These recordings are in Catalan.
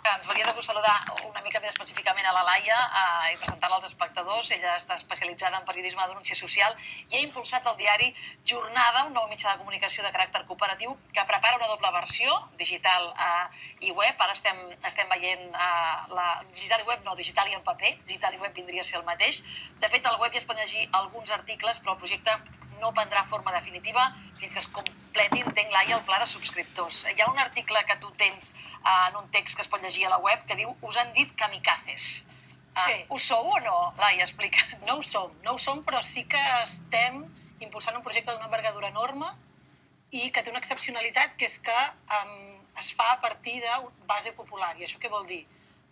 Ens venia de gust saludar una mica més específicament a la Laia i presentar-la als espectadors. Ella està especialitzada en periodisme de denúncia social i ha impulsat el diari Jornada, un nou mitjà de comunicació de caràcter cooperatiu que prepara una doble versió, digital i web. Ara estem veient la digital i web, no, digital i en paper. Digital i web vindria a ser el mateix. De fet, al web ja es poden llegir alguns articles, però el projecte no prendrà forma definitiva fins que es completi, entenc, Laia, el pla de subscriptors. Hi ha un article que tu tens en un text que es pot llegir a la web que diu «Us han dit kamikazes». Ho sou o no? Laia, explica'ns. No ho som, però sí que estem impulsant un projecte d'una envergadura enorme i que té una excepcionalitat, que és que es fa a partir de base popular. I això què vol dir?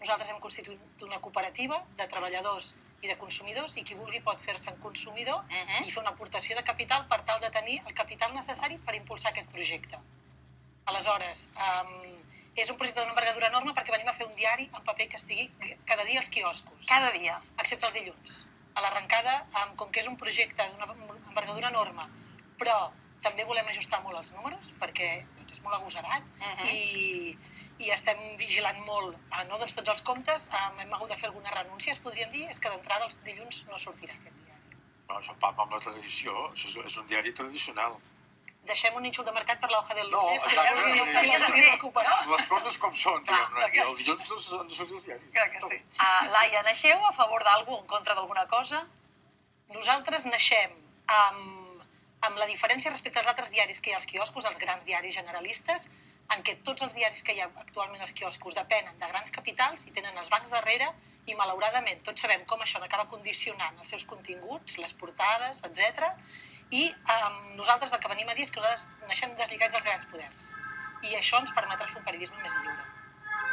Nosaltres hem constituït una cooperativa de treballadors i de consumidors, i qui vulgui pot fer-se en consumidor i fer una aportació de capital per tal de tenir el capital necessari per impulsar aquest projecte. Aleshores, és un projecte d'una envergadura enorme perquè venim a fer un diari en paper que estigui cada dia als quioscos. Cada dia? Excepte els dilluns. A l'arrencada, com que és un projecte d'una envergadura enorme, però també volem ajustar molt els números, perquè és molt agosarat, i estem vigilant molt tots els comptes. Hem hagut de fer algunes renúncies, podríem dir, és que d'entrada els dilluns no sortirà aquest diari. Això va amb la tradició, això és un diari tradicional. Deixem un nínxol de mercat per l'hoja del lunes, que ja l'hauríem de recuperar. Les coses com són, diguem-ne, i el dilluns han de sortir els diaris. Clar que sí. Laia, naixeu a favor d'algú o en contra d'alguna cosa? Nosaltres naixem amb la diferència respecte als altres diaris que hi ha als quioscos, els grans diaris generalistes, en què tots els diaris que hi ha actualment als quioscos depenen de grans capitals i tenen els bancs darrere, i malauradament tots sabem com això acaba condicionant els seus continguts, les portades, etc. I nosaltres el que venim a dir és que nosaltres naixem deslligats dels grans poders. I això ens permetrà fer un periodisme més lliure.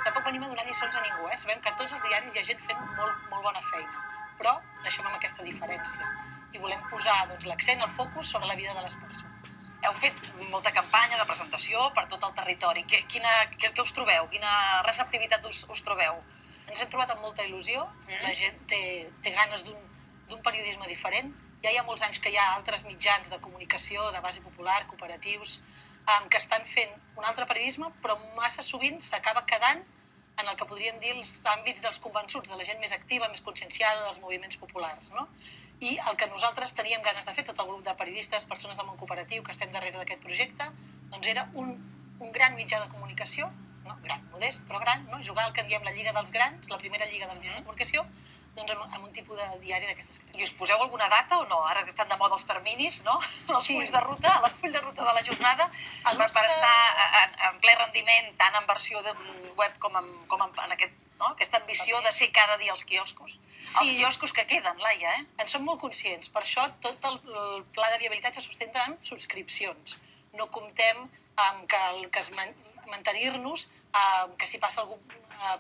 Tampoc venim a donar lliçons a ningú, sabem que a tots els diaris hi ha gent fent molt bona feina, però naixem amb aquesta diferència. I volem posar l'accent, el focus sobre la vida de les persones. Heu fet molta campanya de presentació per tot el territori. Què us trobeu? Quina receptivitat us trobeu? Ens hem trobat amb molta il·lusió. La gent té ganes d'un periodisme diferent. Ja hi ha molts anys que hi ha altres mitjans de comunicació, de base popular, cooperatius, que estan fent un altre periodisme, però massa sovint s'acaba quedant en el que podríem dir els àmbits dels convençuts, de la gent més activa, més conscienciada, dels moviments populars. I el que nosaltres teníem ganes de fer, tot el grup de periodistes, persones del món cooperatiu que estem darrere d'aquest projecte, doncs era un gran mitjà de comunicació, gran, modest, però gran, jugar al que en diem la Lliga dels Grans, la primera lliga dels mitjans de comunicació, doncs amb un tipus de diari d'aquestes característiques. I us poseu alguna data o no? Ara que estan de moda els terminis, no? Els fulls de ruta, el full de ruta de la jornada, per estar en ple rendiment, tant en versió de web com en aquesta ambició de ser cada dia als quioscos. Els quioscos que queden, Laia, En som molt conscients. Per això tot el pla de viabilitat se sustenta en subscripcions. No comptem que mantenir-nos, que si passa algú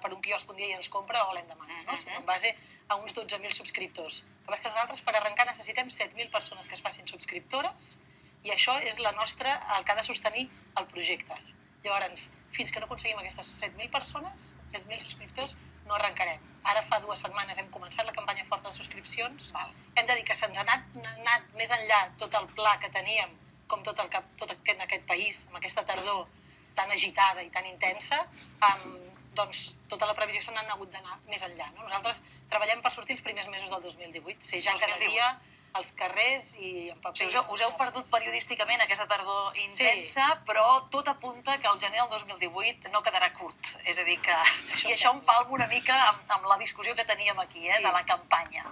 per un quiosc un dia i ens compra o l'endemà, sinó en base a uns 12.000 subscriptors. El que passa que nosaltres per arrencar necessitem 7.000 persones que es facin subscriptores i això és el que ha de sostenir el projecte. Llavors, fins que no aconseguim aquestes 7.000 persones, 7.000 subscriptors, no arrencarem. Ara fa 2 setmanes hem començat la campanya forta de subscripcions. Hem de dir que se'ns ha anat més enllà tot el pla que teníem, com tot en aquest país, amb aquesta tardor tan agitada i tan intensa, doncs tota la previsió se n'han hagut d'anar més enllà. Nosaltres treballem per sortir els primers mesos del 2018, ser ja cada dia als carrers i en paper. Us heu perdut periodísticament aquesta tardor intensa, però tot apunta que el gener del 2018 no quedarà curt. És a dir, que... I això empalma una mica amb la discussió que teníem aquí, de la campanya.